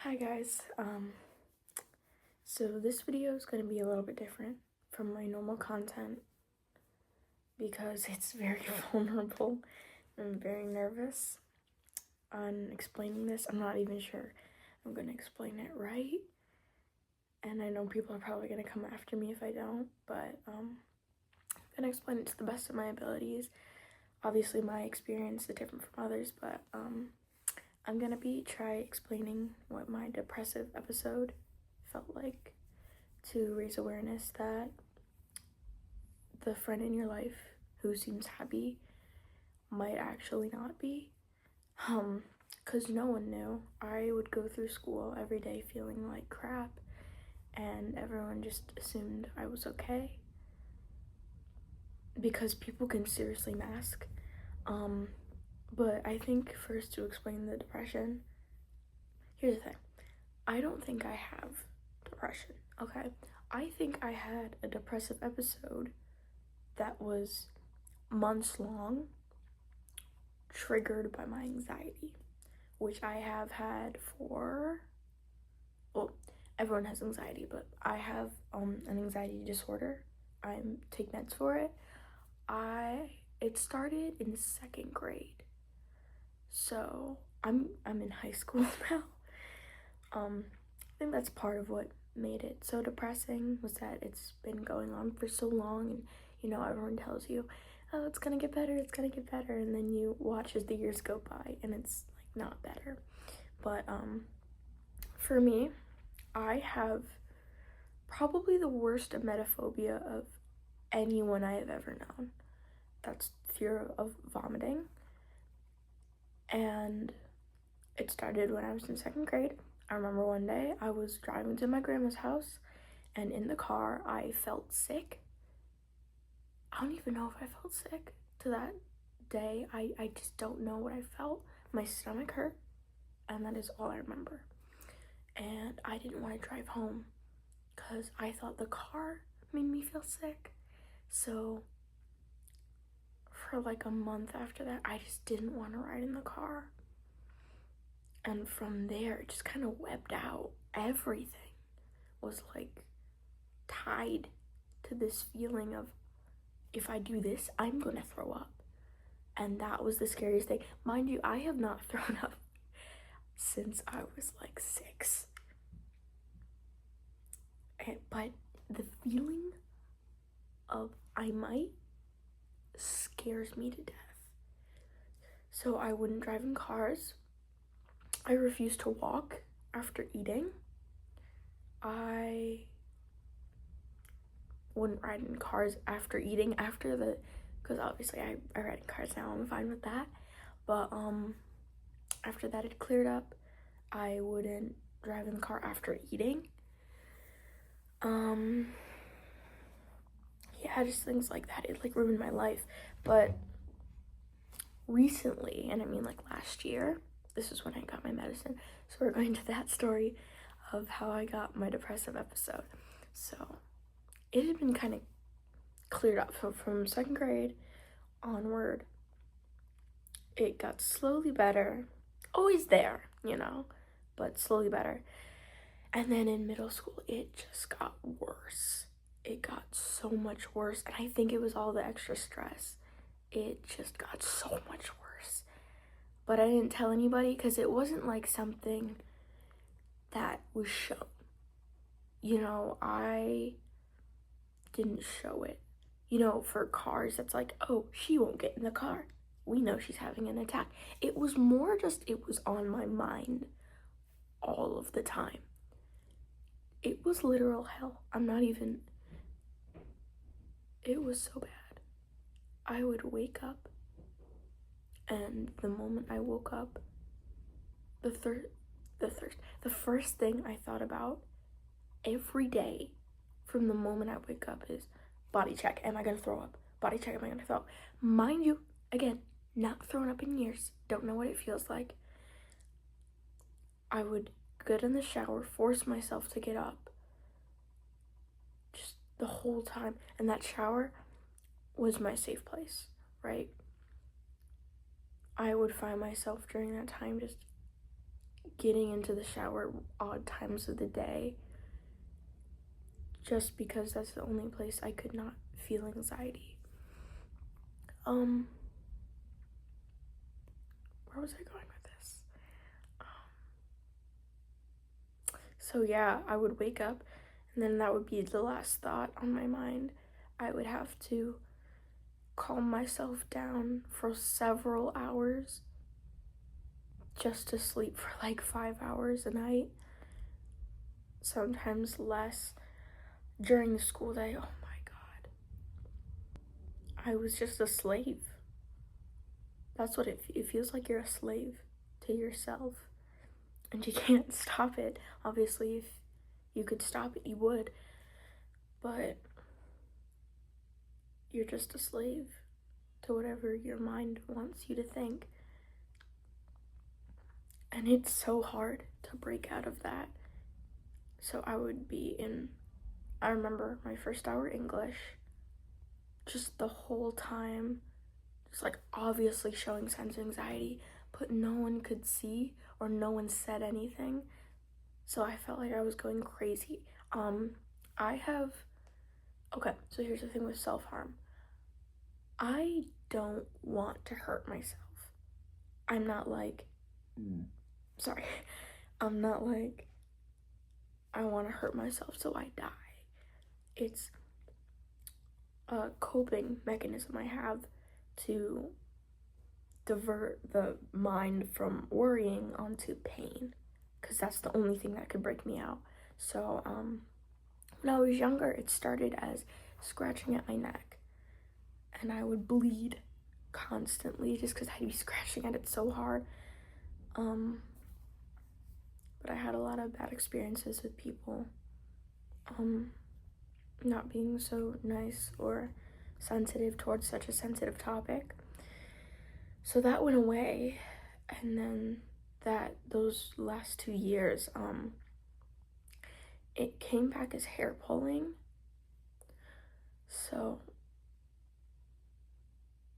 Hi guys, so this video is going to be a little bit different from my normal content because it's very vulnerable. I'm very nervous on explaining this. I'm not even sure I'm going to explain it right, and I know people are probably going to come after me if I don't, but I'm going to explain it to the best of my abilities. Obviously my experience is different from others, but I'm gonna try explaining what my depressive episode felt like to raise awareness that the friend in your life who seems happy might actually not be. Because no one knew. I would go through school every day feeling like crap, and everyone just assumed I was okay. Because people can seriously mask. But I think first to explain the depression, here's the thing. I don't think I have depression, okay? I think I had a depressive episode that was months long, triggered by my anxiety, which I have had for, well, everyone has anxiety, but I have an anxiety disorder. I take meds for it. It started in 2nd grade, so I'm in high school now. I think that's part of what made it so depressing, was that it's been going on for so long, and everyone tells you, oh, it's gonna get better, and then you watch as the years go by and it's like not better. But for me, I have probably the worst emetophobia of anyone I have ever known. That's fear of vomiting, and it started when I was in 2nd grade. I remember one day I was driving to my grandma's house, and in the car I felt sick. I don't even know if I felt sick to that day. I just don't know what I felt. My stomach hurt, and that is all I remember. And I didn't want to drive home because I thought the car made me feel sick. So for like a month after that, I just didn't want to ride in the car. And from there, it just kind of webbed out. Everything was like tied to this feeling of, if I do this, I'm gonna throw up. And that was the scariest thing. Mind you, I have not thrown up since I was like 6. But the feeling of I might scares me to death. So I wouldn't drive in cars. I refused to walk after eating. I wouldn't ride in cars after eating, because obviously I ride in cars now, I'm fine with that. But after that it cleared up, I wouldn't drive in the car after eating. Yeah, just things like that. It like ruined my life. But recently, and I mean like last year, this is when I got my medicine. So we're going to that story of how I got my depressive episode. So it had been kind of cleared up. So from 2nd grade onward, it got slowly better. Always there, but slowly better. And then in middle school, it just got worse. It got so much worse, and I think it was all the extra stress. It just got so much worse. But I didn't tell anybody because it wasn't like something that was shown. I didn't show it. For cars, that's like, oh, she won't get in the car. We know she's having an attack. It was more just, it was on my mind all of the time. It was literal hell. It was so bad. I would wake up, and the moment I woke up, the first thing I thought about every day from the moment I wake up is body check. Am I gonna throw up? Body check. Am I gonna throw up? Mind you, again, not thrown up in years. Don't know what it feels like. I would get in the shower, force myself to get up, just the whole time. And that shower was my safe place, right? I would find myself during that time just getting into the shower odd times of the day just because that's the only place I could not feel anxiety. Where was I going with this? So yeah, I would wake up and then that would be the last thought on my mind. I would have to calm myself down for several hours just to sleep for like 5 hours a night, sometimes less. During the school day, oh my god, I was just a slave. That's what it feels like. You're a slave to yourself and you can't stop it. Obviously, if you could stop it, you would, but you're just a slave to whatever your mind wants you to think. And it's so hard to break out of that. So I remember my first hour English, just the whole time, just like obviously showing signs of anxiety, but no one could see or no one said anything. So I felt like I was going crazy. Okay, so here's the thing with self-harm. I don't want to hurt myself. I'm not like, I'm not like, I want to hurt myself so I die. It's a coping mechanism I have to divert the mind from worrying onto pain, because that's the only thing that could break me out. So when I was younger, it started as scratching at my neck, and I would bleed constantly just because I'd be scratching at it so hard. But I had a lot of bad experiences with people not being so nice or sensitive towards such a sensitive topic. So that went away, and then those last 2 years, it came back as hair pulling. So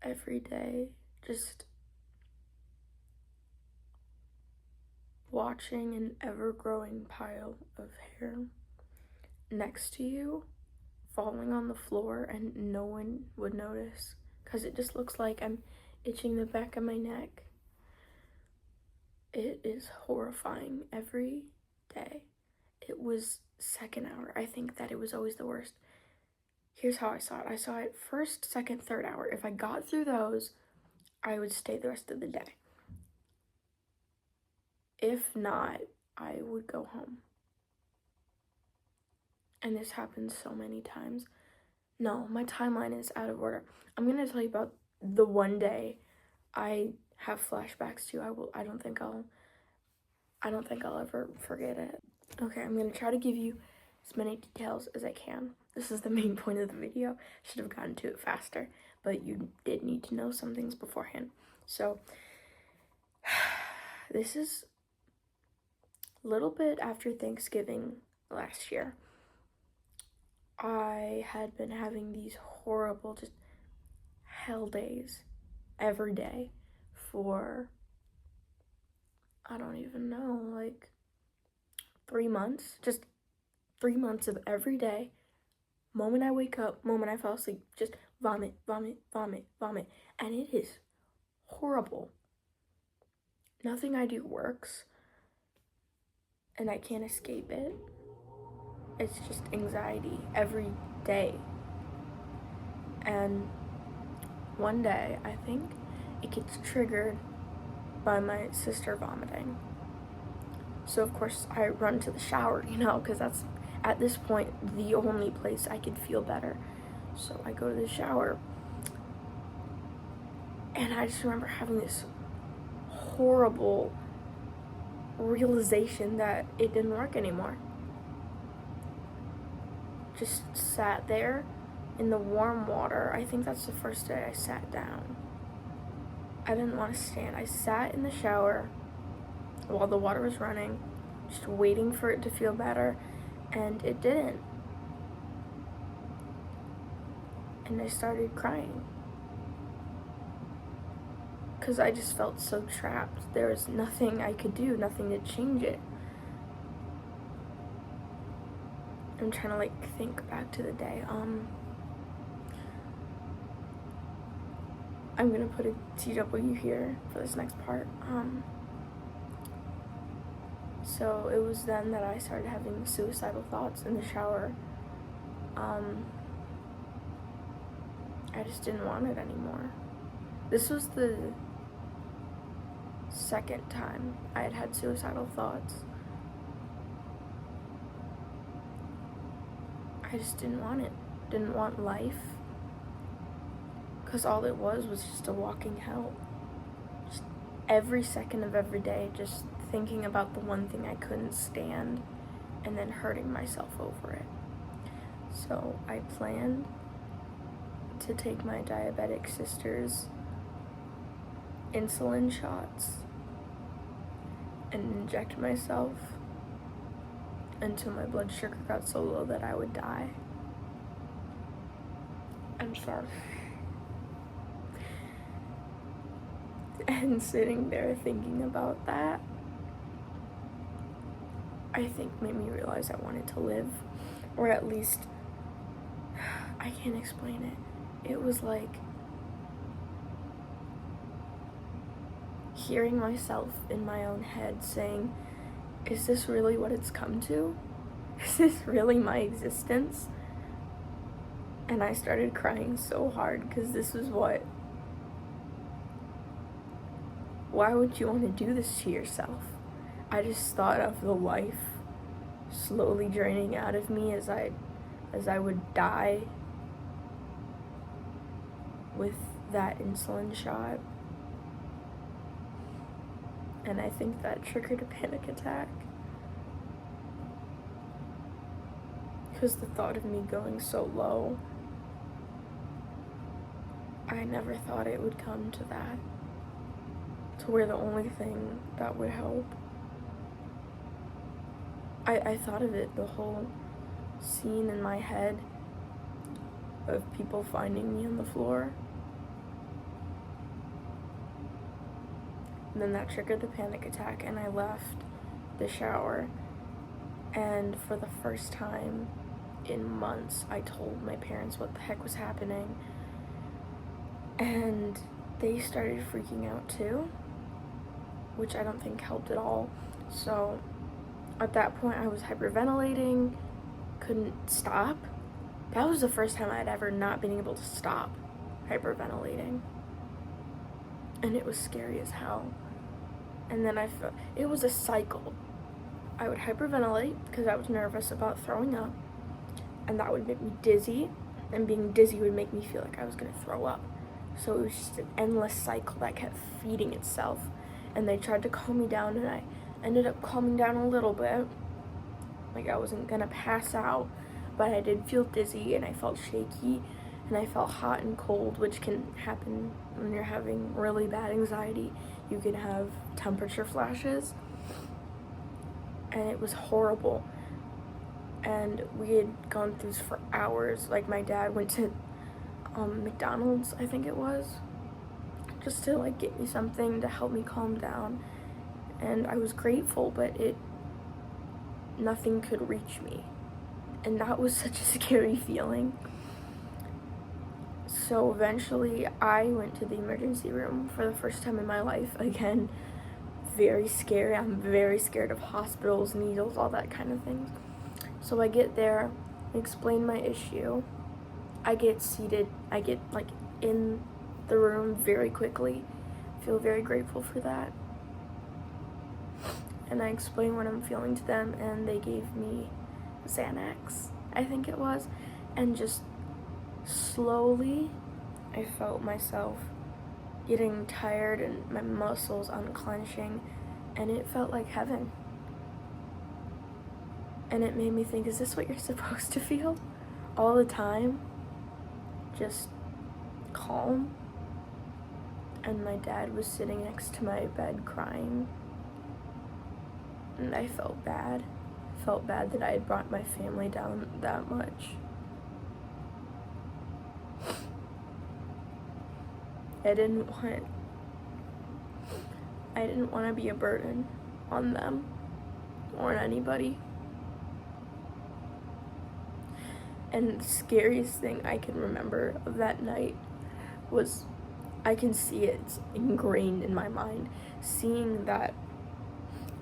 every day, just watching an ever-growing pile of hair next to you, falling on the floor, and no one would notice, because it just looks like I'm itching the back of my neck. It is horrifying every day. It was second hour. I think that it was always the worst. Here's how I saw it. I saw it first, second, third hour. If I got through those, I would stay the rest of the day. If not, I would go home. And this happens so many times. No, my timeline is out of order. I'm gonna tell you about the one day I have flashbacks to. I don't think I'll ever forget it. Okay, I'm gonna try to give you as many details as I can. This is the main point of the video. Should have gotten to it faster, but you did need to know some things beforehand. So this is a little bit after Thanksgiving last year. I had been having these horrible, just hell days every day for, I don't even know, like 3 months. Just 3 months of every day, moment I wake up, moment I fall asleep, just vomit, vomit, vomit, vomit. And it is horrible. Nothing I do works, and I can't escape it. It's just anxiety every day. And one day, I think it gets triggered by my sister vomiting. So of course I run to the shower, because that's at this point the only place I could feel better. So I go to the shower, and I just remember having this horrible realization that it didn't work anymore. Just sat there in the warm water. I think that's the first day I sat down. I didn't want to stand. I sat in the shower while the water was running, just waiting for it to feel better, and it didn't. And I started crying. because I just felt so trapped. There was nothing I could do, nothing to change it. I'm trying to like think back to the day. I'm gonna put a TW here for this next part. So it was then that I started having suicidal thoughts in the shower. I just didn't want it anymore. This was the second time I had had suicidal thoughts. I just didn't want it. Didn't want life. Because all it was just a walking hell. Just every second of every day, just thinking about the one thing I couldn't stand and then hurting myself over it. So I planned to take my diabetic sister's insulin shots and inject myself until my blood sugar got so low that I would die. I'm sorry. And sitting there thinking about that, I think made me realize I wanted to live, or at least, I can't explain it. It was like hearing myself in my own head saying, is this really what it's come to? Is this really my existence? And I started crying so hard because this was why would you want to do this to yourself? I just thought of the life slowly draining out of me as I would die with that insulin shot. And I think that triggered a panic attack. Because the thought of me going so low, I never thought it would come to that. To where the only thing that would help. I thought of it, the whole scene in my head of people finding me on the floor. And then that triggered the panic attack, and I left the shower. And for the first time in months, I told my parents what the heck was happening. And they started freaking out too, which I don't think helped at all. So at that point, I was hyperventilating, couldn't stop. That was the first time I had ever not been able to stop hyperventilating. And it was scary as hell. And then it was a cycle. I would hyperventilate because I was nervous about throwing up, and that would make me dizzy, and being dizzy would make me feel like I was gonna throw up. So it was just an endless cycle that kept feeding itself. And they tried to calm me down, and I ended up calming down a little bit. Like I wasn't gonna pass out, but I did feel dizzy, and I felt shaky, and I felt hot and cold, which can happen when you're having really bad anxiety. You can have temperature flashes, and it was horrible. And we had gone through this for hours. Like my dad went to McDonald's, I think it was, just to like get me something to help me calm down. And I was grateful, but nothing could reach me. And that was such a scary feeling. So eventually I went to the emergency room for the first time in my life. Again, very scary. I'm very scared of hospitals, needles, all that kind of things. So I get there, explain my issue. I get seated. I get like in the room very quickly. Feel very grateful for that. And I explained what I'm feeling to them, and they gave me Xanax, I think it was. And just slowly, I felt myself getting tired and my muscles unclenching, and it felt like heaven. And it made me think, is this what you're supposed to feel all the time? Just calm. And my dad was sitting next to my bed crying, and I felt bad. Felt bad that I had brought my family down that much. I didn't want I didn't want to be a burden on them or on anybody. And the scariest thing I can remember of that night was, I can see it, it's ingrained in my mind, seeing that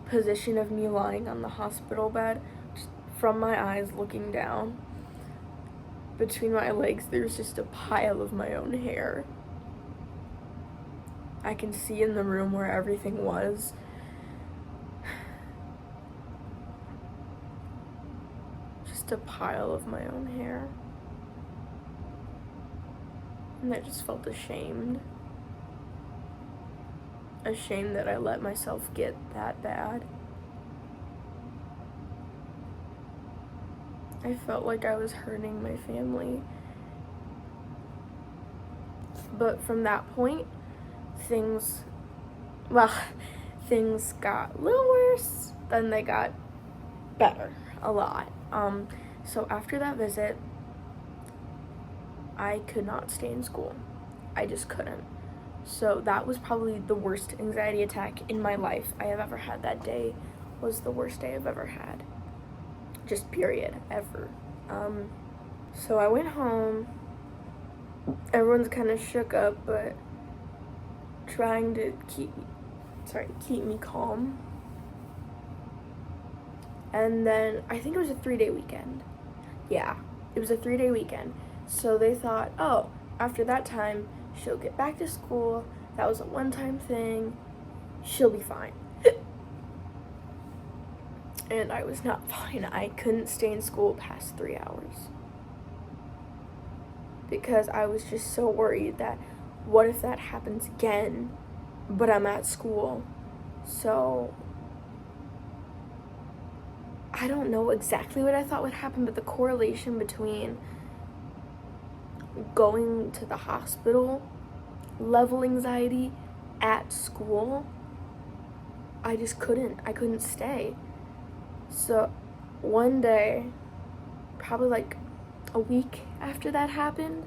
position of me lying on the hospital bed, just from my eyes looking down. Between my legs, there's just a pile of my own hair. I can see in the room where everything was. Just a pile of my own hair. And I just felt ashamed. Ashamed that I let myself get that bad. I felt like I was hurting my family. But from that point, things got a little worse, then they got better, a lot. So after that visit, I could not stay in school. I just couldn't. So that was probably the worst anxiety attack in my life I have ever had. That day was the worst day I've ever had. Just period, ever. So I went home. Everyone's kind of shook up, but trying to keep me calm. And then I think it was a 3-day weekend. Yeah, it was a 3-day weekend. So they thought, oh, after that time, she'll get back to school. That was a one-time thing. She'll be fine. And I was not fine. I couldn't stay in school past 3 hours. Because I was just so worried that, what if that happens again, but I'm at school? So I don't know exactly what I thought would happen, but the correlation between going to the hospital, level anxiety, at school, I couldn't stay. So one day, probably like a week after that happened,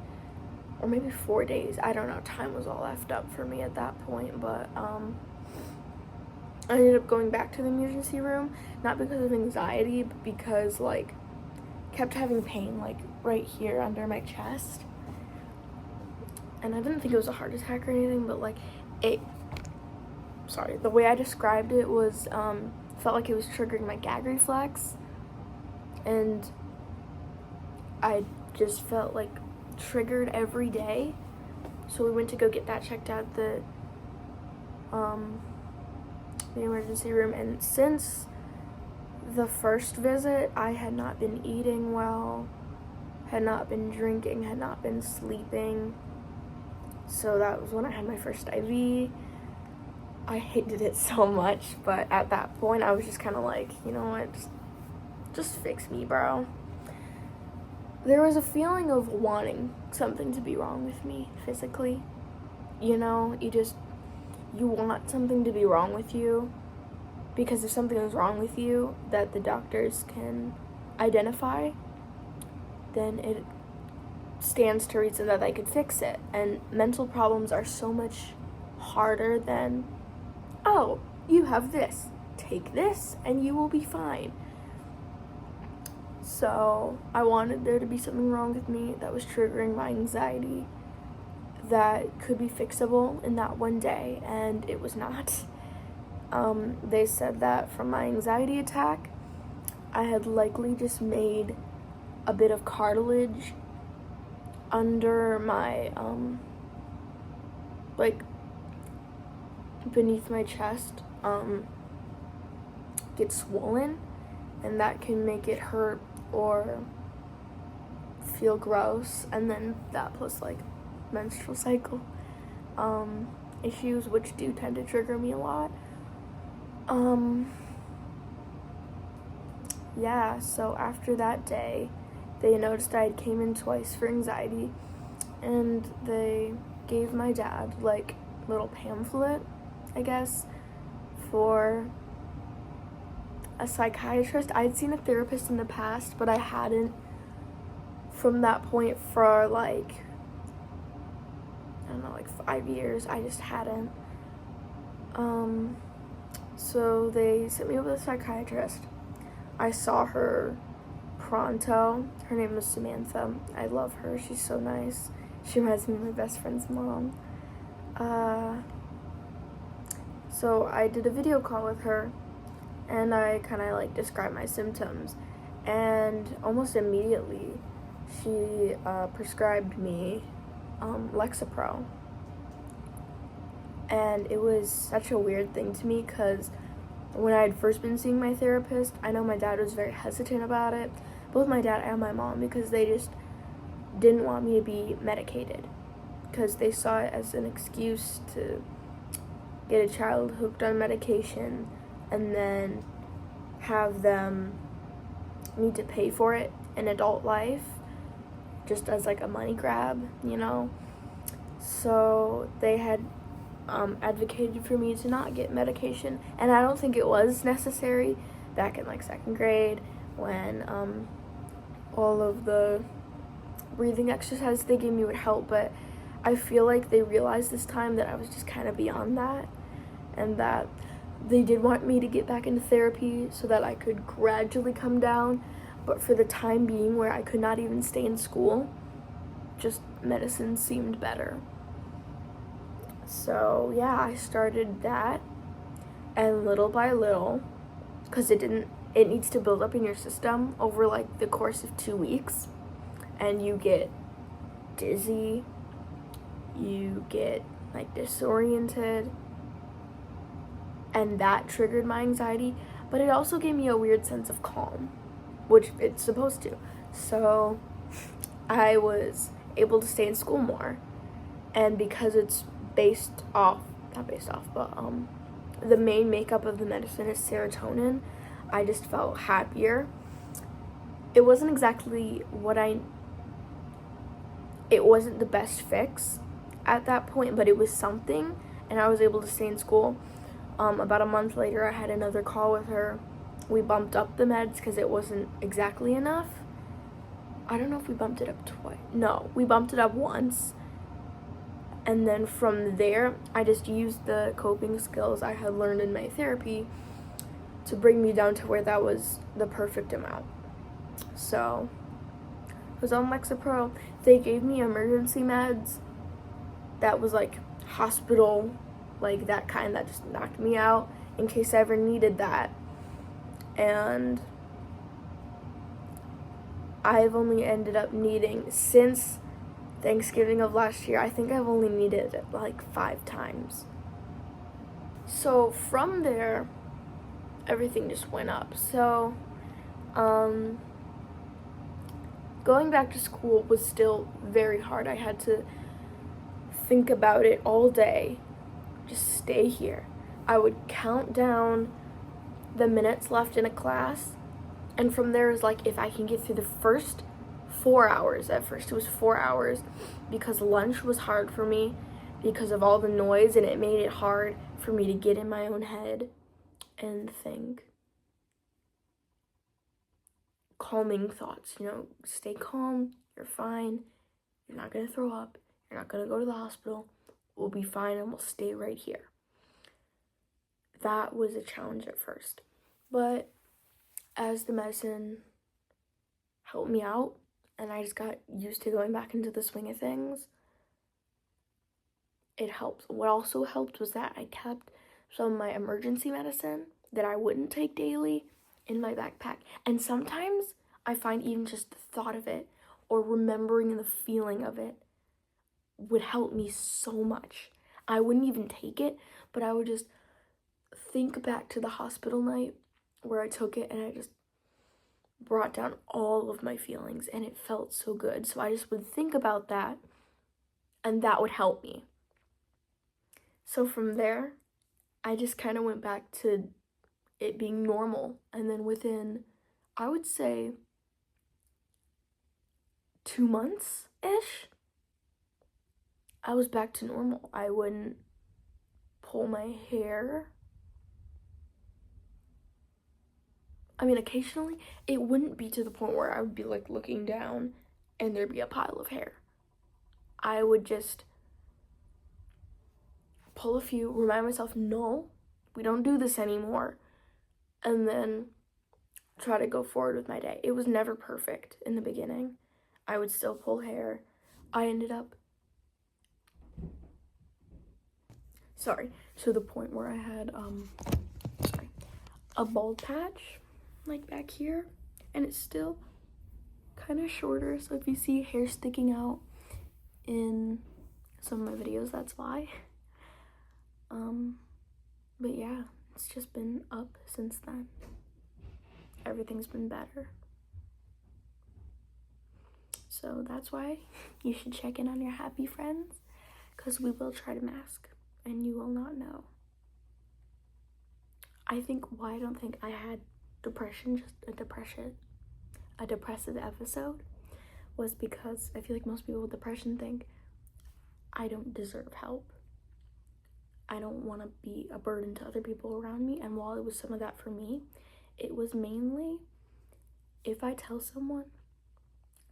or maybe 4 days, I don't know, time was all effed up for me at that point, but I ended up going back to the emergency room, not because of anxiety, but because kept having pain right here under my chest. And I didn't think it was a heart attack or anything, but the way I described it was, felt like it was triggering my gag reflex, and I just felt triggered every day. So we went to go get that checked out, the emergency room, and since the first visit, I had not been eating well, had not been drinking, had not been sleeping. So that was when I had my first IV. I hated it so much, but at that point I was just kind of you know what, just fix me, bro. There was a feeling of wanting something to be wrong with me physically. You know, you want something to be wrong with you, because if something is wrong with you that the doctors can identify, then it stands to reason that they could fix it. And mental problems are so much harder than, oh, you have this, take this and you will be fine. So I wanted there to be something wrong with me that was triggering my anxiety that could be fixable in that one day, and it was not. They said that from my anxiety attack, I had likely just made a bit of cartilage under my, beneath my chest, get swollen, and that can make it hurt or feel gross. And then that plus menstrual cycle issues, which do tend to trigger me a lot. Yeah, so after that day, they noticed I had came in twice for anxiety, and they gave my dad little pamphlet, I guess, for a psychiatrist. I'd seen a therapist in the past, but I hadn't from that point for I don't know, 5 years. I just hadn't. So they sent me over to the psychiatrist. I saw her pronto. Her name was Samantha. I love her. She's so nice. She reminds me of my best friend's mom. So I did a video call with her, and I kind of like described my symptoms, and almost immediately she prescribed me Lexapro. And it was such a weird thing to me because when I had first been seeing my therapist, I know my dad was very hesitant about it, both my dad and my mom, because they just didn't want me to be medicated because they saw it as an excuse to get a child hooked on medication and then have them need to pay for it in adult life just as like a money grab, you know? So they had advocated for me to not get medication, and I don't think it was necessary back in like second grade when all of the breathing exercises they gave me would help, but I feel like they realized this time that I was just kind of beyond that, and that they did want me to get back into therapy so that I could gradually come down, but for the time being where I could not even stay in school, just medicine seemed better. So yeah, I started that, and little by little, because it needs to build up in your system over like the course of 2 weeks, and you get dizzy, you get like disoriented, and that triggered my anxiety, but it also gave me a weird sense of calm, which it's supposed to. So I was able to stay in school more, and because it's the main makeup of the medicine is serotonin, I just felt happier. It wasn't exactly it wasn't the best fix at that point, but it was something, and I was able to stay in school. About a month later, I had another call with her. We bumped up the meds because it wasn't exactly enough. I don't know if we bumped it up twice. No, we bumped it up once. And then from there, I just used the coping skills I had learned in my therapy to bring me down to where that was the perfect amount. So I was on Lexapro. They gave me emergency meds that was like hospital, like that kind that just knocked me out in case I ever needed that. And I've only ended up needing, since Thanksgiving of last year, I think I've only needed it like 5 times. So from there, everything just went up. So going back to school was still very hard. I had to think about it all day. Just stay here. I would count down the minutes left in a class, and from there is like, if I can get through the first 4 hours. At first it was 4 hours because lunch was hard for me because of all the noise, and it made it hard for me to get in my own head and think. Calming thoughts, stay calm, you're fine, you're not gonna throw up, you're not gonna go to the hospital, we'll be fine and we'll stay right here. That was a challenge at first, but as the medicine helped me out and I just got used to going back into the swing of things, it helped. What also helped was that I kept some of my emergency medicine that I wouldn't take daily in my backpack. And sometimes I find even just the thought of it or remembering the feeling of it would help me so much. I wouldn't even take it, but I would just think back to the hospital night where I took it, and I just brought down all of my feelings, and it felt so good. So I just would think about that, and that would help me. So from there, I just kind of went back to it being normal. And then within, I would say, 2 months-ish, I was back to normal. I wouldn't pull my hair. I mean, occasionally, it wouldn't be to the point where I would be like looking down and there'd be a pile of hair. I would just pull a few, remind myself, no, we don't do this anymore, and then try to go forward with my day. It was never perfect in the beginning. I would still pull hair. I ended up, to the point where I had, a bald patch, like back here, and it's still kind of shorter, so if you see hair sticking out in some of my videos, that's why. But yeah, it's just been up since then. Everything's been better. So that's why you should check in on your happy friends, because we will try to mask and you will not know. I think why I don't think I had depression, just a depressive episode, was because I feel like most people with depression think I don't deserve help. I don't want to be a burden to other people around me. And while it was some of that for me, it was mainly if I tell someone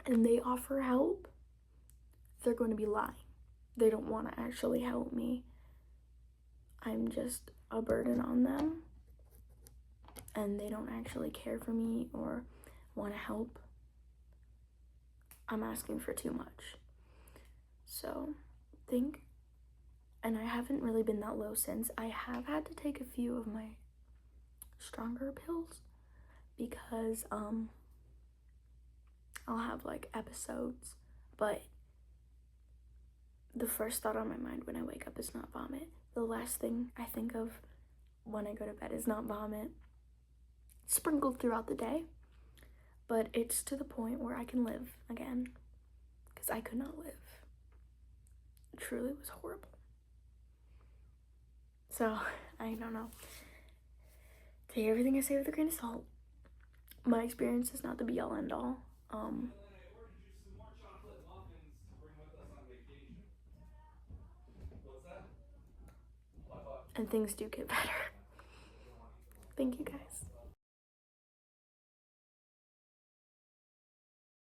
and they offer help, they're going to be lying. They don't want to actually help me. I'm just a burden on them, and they don't actually care for me or want to help. I'm asking for too much. So and I haven't really been that low since. I have had to take a few of my stronger pills because I'll have like episodes, but the first thought on my mind when I wake up is not vomit. The last thing I think of when I go to bed is not vomit. Sprinkled throughout the day, but it's to the point where I can live again, because I could not live. It truly was horrible. So, I don't know. Take everything I say with a grain of salt. My experience is not the be all end all. And things do get better. Thank you guys.